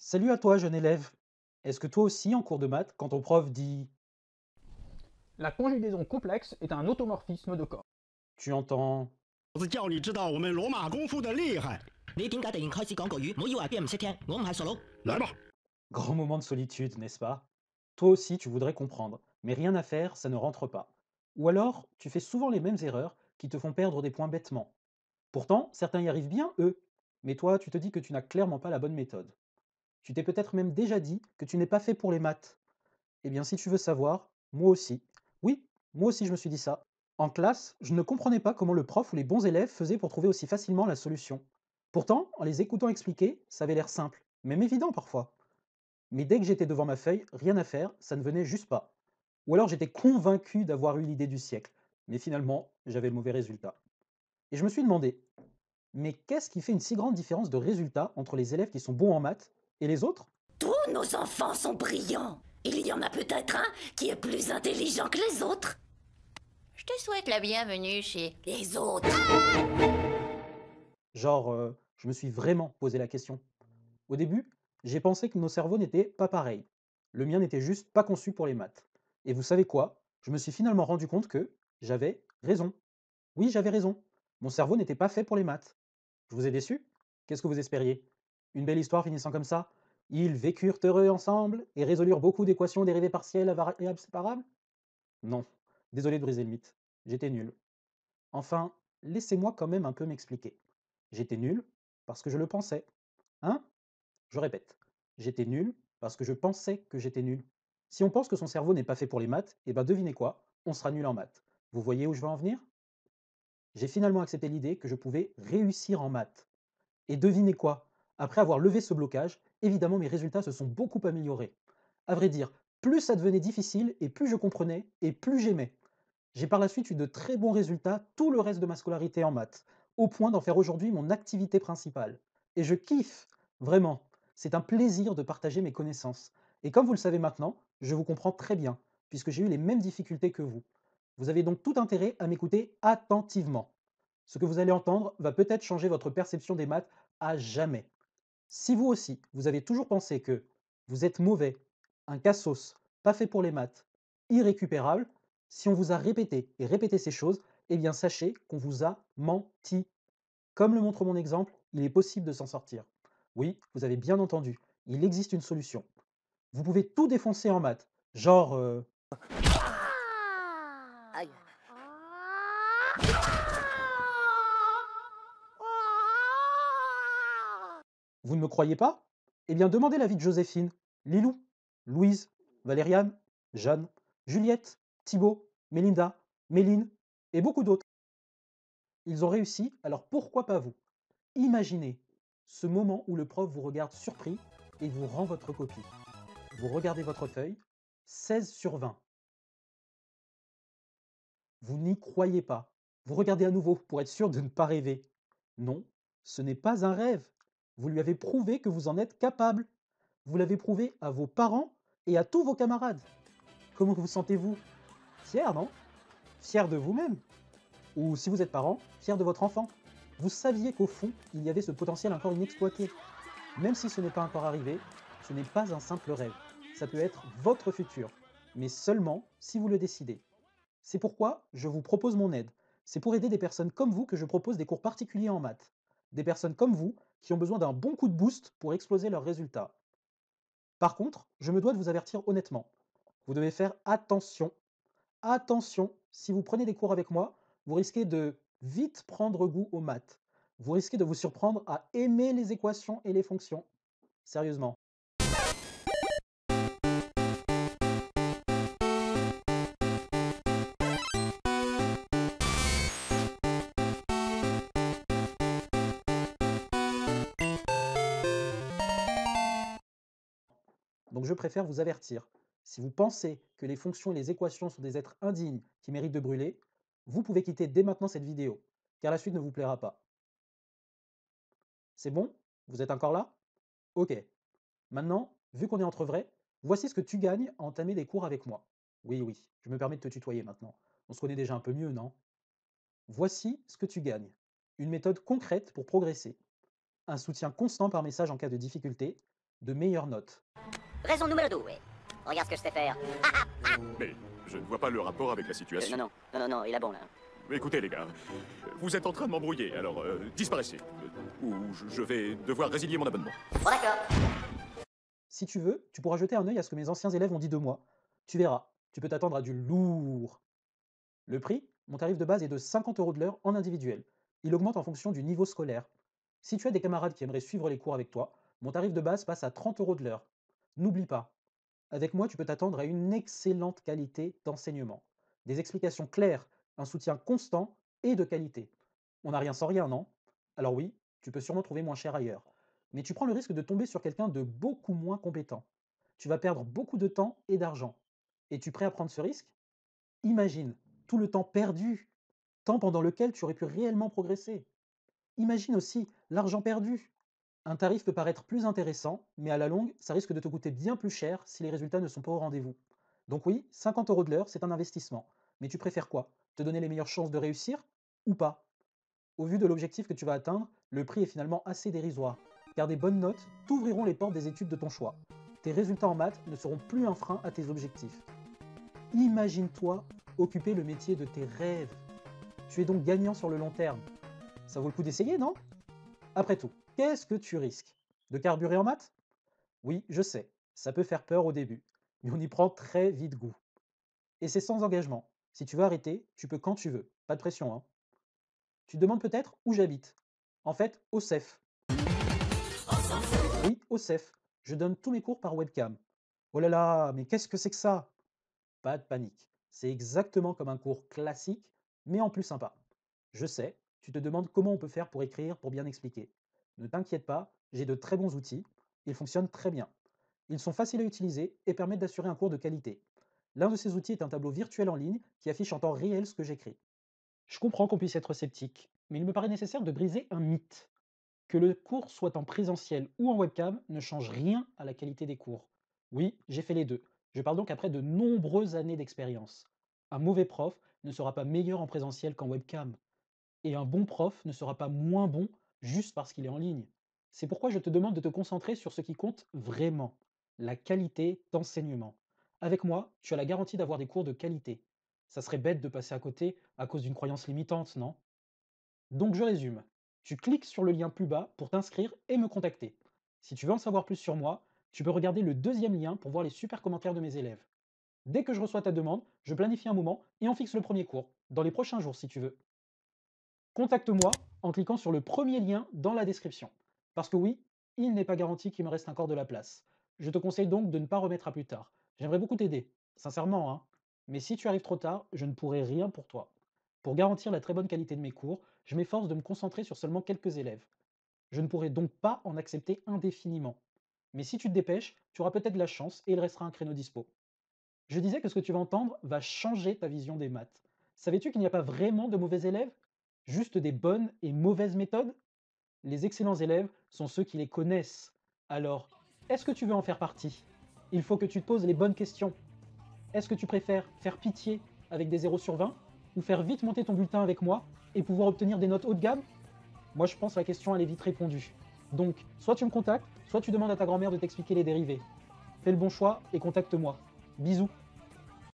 Salut à toi, jeune élève. Est-ce que toi aussi, en cours de maths, quand ton prof dit La conjugaison complexe est un automorphisme de corps. tu entends 老子叫你知道我们罗马功夫的厉害。你點解突然開始講國語？唔好以為邊人唔識聽，我唔係傻佬。來吧，grand moment de solitude, n'est-ce pas? Toi aussi, tu voudrais comprendre, mais rien à faire, ça ne rentre pas. Ou alors, tu fais souvent les mêmes erreurs qui te font perdre des points bêtement. Pourtant, certains y arrivent bien, eux. Mais toi, tu te dis que tu n'as clairement pas la bonne méthode. Tu t'es peut-être même déjà dit que tu n'es pas fait pour les maths. Eh bien, si tu veux savoir, moi aussi. Oui, moi aussi, je me suis dit ça. En classe, je ne comprenais pas comment le prof ou les bons élèves faisaient pour trouver aussi facilement la solution. Pourtant, en les écoutant expliquer, ça avait l'air simple, même évident parfois. Mais dès que j'étais devant ma feuille, rien à faire, ça ne venait juste pas. Ou alors j'étais convaincu d'avoir eu l'idée du siècle, mais finalement, j'avais le mauvais résultat. Et je me suis demandé, mais qu'est-ce qui fait une si grande différence de résultat entre les élèves qui sont bons en maths et les autres? Tous nos enfants sont brillants. Il y en a peut-être un qui est plus intelligent que les autres. Je te souhaite la bienvenue chez Les autres. Genre, je me suis vraiment posé la question. Au début, j'ai pensé que nos cerveaux n'étaient pas pareils. Le mien n'était juste pas conçu pour les maths. Et vous savez quoi? Je me suis finalement rendu compte que j'avais raison. Oui, j'avais raison. Mon cerveau n'était pas fait pour les maths. Je vous ai déçu? Qu'est-ce que vous espériez? Une belle histoire finissant comme ça? Ils vécurent heureux ensemble et résolurent beaucoup d'équations dérivées partielles à variables séparables? Non. Désolé de briser le mythe. J'étais nul. Enfin, laissez-moi quand même un peu m'expliquer. J'étais nul parce que je le pensais. Hein? Je répète, j'étais nul parce que je pensais que j'étais nul. Si on pense que son cerveau n'est pas fait pour les maths, eh ben devinez quoi? On sera nul en maths. Vous voyez où je veux en venir? J'ai finalement accepté l'idée que je pouvais réussir en maths. Et devinez quoi? Après avoir levé ce blocage, évidemment mes résultats se sont beaucoup améliorés. À vrai dire, plus ça devenait difficile et plus je comprenais et plus j'aimais. J'ai par la suite eu de très bons résultats tout le reste de ma scolarité en maths, au point d'en faire aujourd'hui mon activité principale. Et je kiffe, vraiment. C'est un plaisir de partager mes connaissances. Et comme vous le savez maintenant, je vous comprends très bien, puisque j'ai eu les mêmes difficultés que vous. Vous avez donc tout intérêt à m'écouter attentivement. Ce que vous allez entendre va peut-être changer votre perception des maths à jamais. Si vous aussi, vous avez toujours pensé que vous êtes mauvais, un cassos, pas fait pour les maths, irrécupérable, si on vous a répété et répété ces choses, eh bien sachez qu'on vous a menti. Comme le montre mon exemple, il est possible de s'en sortir. Oui, vous avez bien entendu, il existe une solution. Vous pouvez tout défoncer en maths, genre Aïe. vous ne me croyez pas? Eh bien demandez l'avis de Joséphine, Lilou, Louise, Valériane, Jeanne, Juliette, Thibaut, Mélinda, Méline et beaucoup d'autres. Ils ont réussi, alors pourquoi pas vous? Imaginez ce moment où le prof vous regarde surpris et vous rend votre copie. Vous regardez votre feuille, 16 sur 20. Vous n'y croyez pas. Vous regardez à nouveau pour être sûr de ne pas rêver. Non, ce n'est pas un rêve. Vous lui avez prouvé que vous en êtes capable. Vous l'avez prouvé à vos parents et à tous vos camarades. Comment vous sentez-vous? Fier, non? Fier de vous-même? Ou si vous êtes parent, fier de votre enfant? Vous saviez qu'au fond, il y avait ce potentiel encore inexploité. Même si ce n'est pas encore arrivé, ce n'est pas un simple rêve. Ça peut être votre futur, mais seulement si vous le décidez. C'est pourquoi je vous propose mon aide. C'est pour aider des personnes comme vous que je propose des cours particuliers en maths. Des personnes comme vous qui ont besoin d'un bon coup de boost pour exploser leurs résultats. Par contre, je me dois de vous avertir honnêtement. Vous devez faire attention. Attention, si vous prenez des cours avec moi, vous risquez de vite prendre goût aux maths. Vous risquez de vous surprendre à aimer les équations et les fonctions. Sérieusement. Donc je préfère vous avertir. Si vous pensez que les fonctions et les équations sont des êtres indignes qui méritent de brûler, vous pouvez quitter dès maintenant cette vidéo, car la suite ne vous plaira pas. C'est bon? Vous êtes encore là? Ok. Maintenant, vu qu'on est entre vrais, voici ce que tu gagnes à entamer des cours avec moi. Oui, oui, je me permets de te tutoyer maintenant. On se connaît déjà un peu mieux, non? Voici ce que tu gagnes. Une méthode concrète pour progresser. Un soutien constant par message en cas de difficulté, de meilleures notes. Raison numéro 2. Regarde ce que je sais faire. Mais je ne vois pas le rapport avec la situation. Non, il est bon là. Écoutez les gars, vous êtes en train de m'embrouiller, alors disparaissez. Ou je vais devoir résilier mon abonnement. Bon d'accord. Si tu veux, tu pourras jeter un œil à ce que mes anciens élèves ont dit de moi. Tu verras, tu peux t'attendre à du lourd. Le prix, mon tarif de base est de 50 € de l'heure en individuel. Il augmente en fonction du niveau scolaire. Si tu as des camarades qui aimeraient suivre les cours avec toi, mon tarif de base passe à 30 € de l'heure. N'oublie pas, avec moi tu peux t'attendre à une excellente qualité d'enseignement. Des explications claires, un soutien constant et de qualité. On n'a rien sans rien, non? Alors oui, tu peux sûrement trouver moins cher ailleurs. Mais tu prends le risque de tomber sur quelqu'un de beaucoup moins compétent. Tu vas perdre beaucoup de temps et d'argent. Es-tu prêt à prendre ce risque? Imagine tout le temps perdu, temps pendant lequel tu aurais pu réellement progresser. Imagine aussi l'argent perdu. Un tarif peut paraître plus intéressant, mais à la longue, ça risque de te coûter bien plus cher si les résultats ne sont pas au rendez-vous. Donc oui, 50 € de l'heure, c'est un investissement. Mais tu préfères quoi? Te donner les meilleures chances de réussir ou pas? Au vu de l'objectif que tu vas atteindre, le prix est finalement assez dérisoire, car des bonnes notes t'ouvriront les portes des études de ton choix. Tes résultats en maths ne seront plus un frein à tes objectifs. Imagine-toi occuper le métier de tes rêves. Tu es donc gagnant sur le long terme. Ça vaut le coup d'essayer, non? Après tout, qu'est-ce que tu risques? De carburer en maths? Oui, je sais, ça peut faire peur au début, mais on y prend très vite goût. Et c'est sans engagement. Si tu veux arrêter, tu peux quand tu veux. Pas de pression, hein. Tu te demandes peut-être où j'habite. En fait, au CEF. Oui, au CEF. Je donne tous mes cours par webcam. Oh là là, mais qu'est-ce que c'est que ça? Pas de panique. C'est exactement comme un cours classique, mais en plus sympa. Je sais, tu te demandes comment on peut faire pour écrire, pour bien expliquer. Ne t'inquiète pas, j'ai de très bons outils. Ils fonctionnent très bien. Ils sont faciles à utiliser et permettent d'assurer un cours de qualité. L'un de ces outils est un tableau virtuel en ligne qui affiche en temps réel ce que j'écris. Je comprends qu'on puisse être sceptique, mais il me paraît nécessaire de briser un mythe. Que le cours soit en présentiel ou en webcam ne change rien à la qualité des cours. Oui, j'ai fait les deux. Je parle donc après de nombreuses années d'expérience. Un mauvais prof ne sera pas meilleur en présentiel qu'en webcam. Et un bon prof ne sera pas moins bon juste parce qu'il est en ligne. C'est pourquoi je te demande de te concentrer sur ce qui compte vraiment, la qualité d'enseignement. Avec moi, tu as la garantie d'avoir des cours de qualité. Ça serait bête de passer à côté à cause d'une croyance limitante, non? Donc je résume. Tu cliques sur le lien plus bas pour t'inscrire et me contacter. Si tu veux en savoir plus sur moi, tu peux regarder le deuxième lien pour voir les super commentaires de mes élèves. Dès que je reçois ta demande, je planifie un moment et on fixe le premier cours, dans les prochains jours si tu veux. Contacte-moi en cliquant sur le premier lien dans la description. Parce que oui, il n'est pas garanti qu'il me reste encore de la place. Je te conseille donc de ne pas remettre à plus tard. J'aimerais beaucoup t'aider, sincèrement, hein. Mais si tu arrives trop tard, je ne pourrai rien pour toi. Pour garantir la très bonne qualité de mes cours, je m'efforce de me concentrer sur seulement quelques élèves. Je ne pourrai donc pas en accepter indéfiniment. Mais si tu te dépêches, tu auras peut-être de la chance et il restera un créneau dispo. Je disais que ce que tu vas entendre va changer ta vision des maths. Savais-tu qu'il n'y a pas vraiment de mauvais élèves? Juste des bonnes et mauvaises méthodes? Les excellents élèves sont ceux qui les connaissent. Alors, est-ce que tu veux en faire partie? Il faut que tu te poses les bonnes questions. Est-ce que tu préfères faire pitié avec des 0 sur 20 ou faire vite monter ton bulletin avec moi et pouvoir obtenir des notes haut de gamme? Moi je pense que la question elle est vite répondue. Donc, soit tu me contactes, soit tu demandes à ta grand-mère de t'expliquer les dérivés. Fais le bon choix et contacte-moi. Bisous.